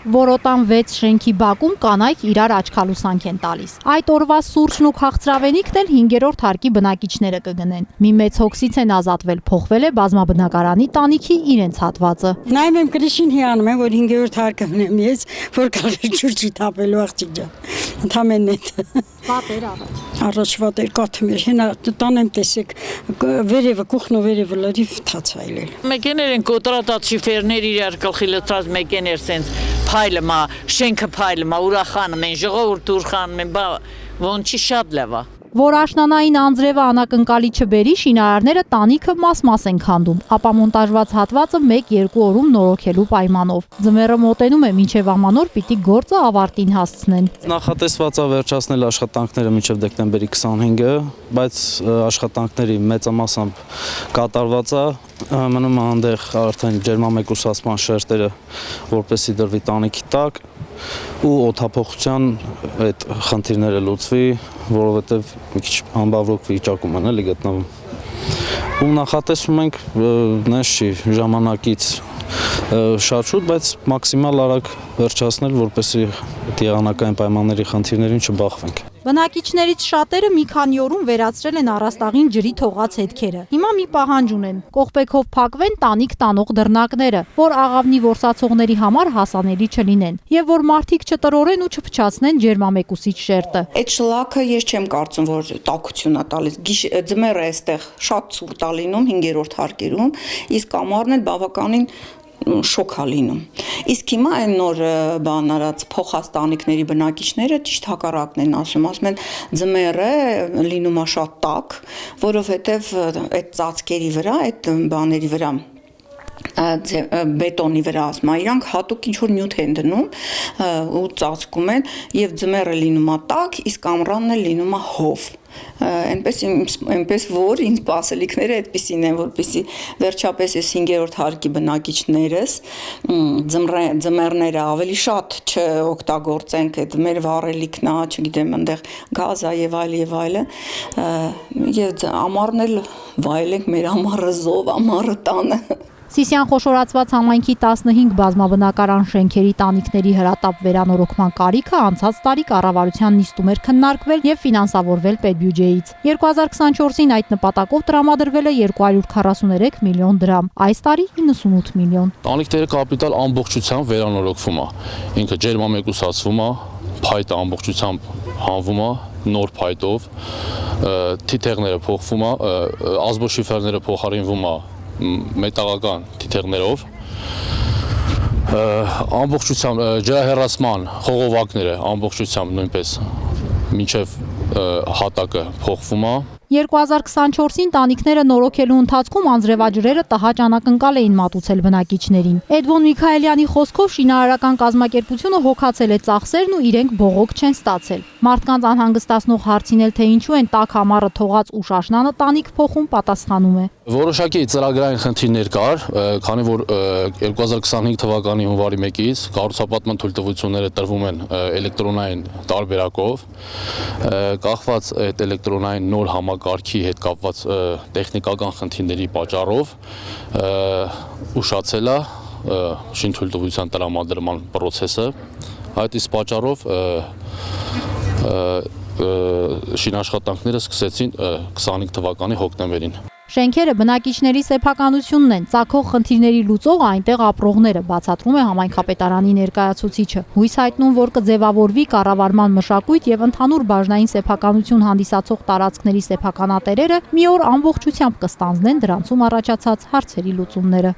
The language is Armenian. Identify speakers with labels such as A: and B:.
A: Որոտան 6 շենքի բակում կանայք իրար աչքալուսանք են տալիս։ Այդ օրվա սուրճն ու քաղցրավենիքն էլ 5-րդ հարկի բնակիչները կգնեն։ Մի մեծ հոգսից են ազատվել, փոխվել է բազմաբնակարանի տանիքի իրենց հատվածը։
B: Նայում եմ կրիշին հիանում եմ, որ 5-րդ հարկը ունեմ ես, որ կարելի ջուրջի թափելու աղջիկ ջան։ Ընդամենն է։
A: Պատեր առաջ։
B: Առաջվա դեր կաթում էր, հենա տանեմ տեսեք, վերևը կուխնո վերևը լրիվ թացայլել։
C: Մեքեներ են կոտրատած շիֆերներ իրար գլխի լցած մեքեներ սենց փայլը մա, շենքը փայլը մա, ուրախանում են, ժողովուրդ ուրախանում են, բա ոնց չի շատ լավ է։
A: Որ աշնանային անձրևը անակնկալի չբերի, շինարարները տանիքը մաս-մաս են քանդում, ապա մոնտաժված հատվածը 1-2 օրում նորոգելու պայմանով։ Ձմեռը մոտենում է, մինչև ամանոր պիտի գործը ավարտին հասցնեն։
D: Նախատեսված է վերջացնել աշխատանքները մինչև դեկտեմբերի 25-ը, բայց աշխատանքների մեծամասամբ կատարված է, մնում է այնտեղ արդեն ջերմամեկուսացման շերտերը, որպեսզի դրվի տանիքի տակ ու օդափոխության այդ խնդիրները լուծվի, որովհետև մի քիչ անբավրոք վիճակում են էլի գտնվում։ Ու նախատեսում ենք նես չի ժամանակից շատ շուտ, բայց մաքսիմալ արագ վերջացնել, որպեսզի եղանակային պայմանների խնդիրներին չբախվենք։
A: Բնակիչներից շատերը մի քանի օրում վերացրել են առաստաղին ջրի թողած հետքերը։ Հիմա մի պահանջ ունեն՝ կողպեքով փակվեն տանիք տանող դռնակները, որ աղավնի որսացողների համար հասանելի չլինեն, եւ որ մարդիկ չտրորեն ու չփչացնեն ջերմամեկուսիչ շերտը։
E: Այդ շլաքը ես չեմ կարծում, որ տաքություն է տալիս։ Ձմեռը այստեղ շատ ցուրտ է լինում 5-րդ հարկերում, իսկ ամառն էլ բավականին շոկ է լինում։ Իսկ հիմա այն նոր բան արած փոխաստանիքների բնակիչները ճիշտ հակառակն են ասում են ձմեռը լինում է շատ տաք, որովհետև այդ ծածկերի վրա, այդ բաների վրա բետոնի վրա ասում իրանք հատուկ ինչ-որ նյութ են դնում ու ծածկում են եւ ձմեռը լինում է տաք, իսկ ամռանն էլ լինում է հով։ Այնպես որ ինձ սպասելիքները այդպիսին են, որպեսզի վերջապես այս 5-րդ հարկի բնակիչներս ձմեռները ավելի շատ չօգտագործենք այդ մեր վառելիքն է, չգիտեմ, այնտեղ գազա եւ այլը, եւ ամառն էլ վայելենք մեր ամառը զով, ամառը տանը։
A: Սիսիան խոշորացված համայնքի 15 բազմաբնակարան շենքերի տանիքների հրատապ վերանորոգման կարիքը անցած տարի կառավարության նիստում էր քննարկվել եւ ֆինանսավորվել պետբյուջեից։ 2024-ին այդ նպատակով տրամադրվել է 243 միլիոն դրամ, այս տարի 98 միլիոն։
F: Տանիքների կապիտալ ամբողջությամբ վերանորոգվում է, ինքը ջերմամեկուսացվում է, փայտը ամբողջությամբ հանվում է նոր փայտով, թիթեղները փոխվում է, ազբոշիֆերները փոխարինվում է մետաղական թիթեղներով, ամբողջությամբ ջրահեռացման խողովակները ամբողջությամբ նույնպես մինչև հատակը փոխվում է։
A: 2024-ին տանիքները նորոգելու ընթացքում անձրևաջրերը տհաճ անակնկալ էին մատուցել բնակիչներին։ Էդվոն Միքայելյանի խոսքով շինարարական կազմակերպությունը հոգացել է ծախսերն ու իրենք բողոք չեն ստացել։ Մարդկանց անհանգստացնող հարցին էլ թե ինչու են տաք ամառը թողած ու շաշնանը տանիք փոխում, պատասխանում է։
F: Որոշակի ծրագրային խնդիրներ կար, քանի որ 2025 թվականի հունվարի 1-ից կառուցապատման թույլտվությունները տրվում են էլեկտրոնային տարբերակով, կախված այդ էլեկտրոնային նոր համակարգի հետ կապված տեխնիկական խնդիրների պատճառով ուշացել է շինթույլտվության տրամադրման process-ը, այդ իսկ պատճառով շինաշխատանքները սկսեցին 25 թվականի հոկտեմբերին։
A: Շենքերը բնակիչների սեփականությունն են, ծագող խնդիրների լուծողը այնտեղ ապրողները, բացատրում է համայնքապետարանի ներկայացուցիչը։ Հույս հայտնում, որ կձևավորվի կառավարման մշակույթ եւ ընդհանուր բաժնային սեփականություն հանդիսացող տարածքների սեփականատերերը մի օր ամբողջությամբ կստանձնեն դրանցում առաջացած հարցերի լուծումները։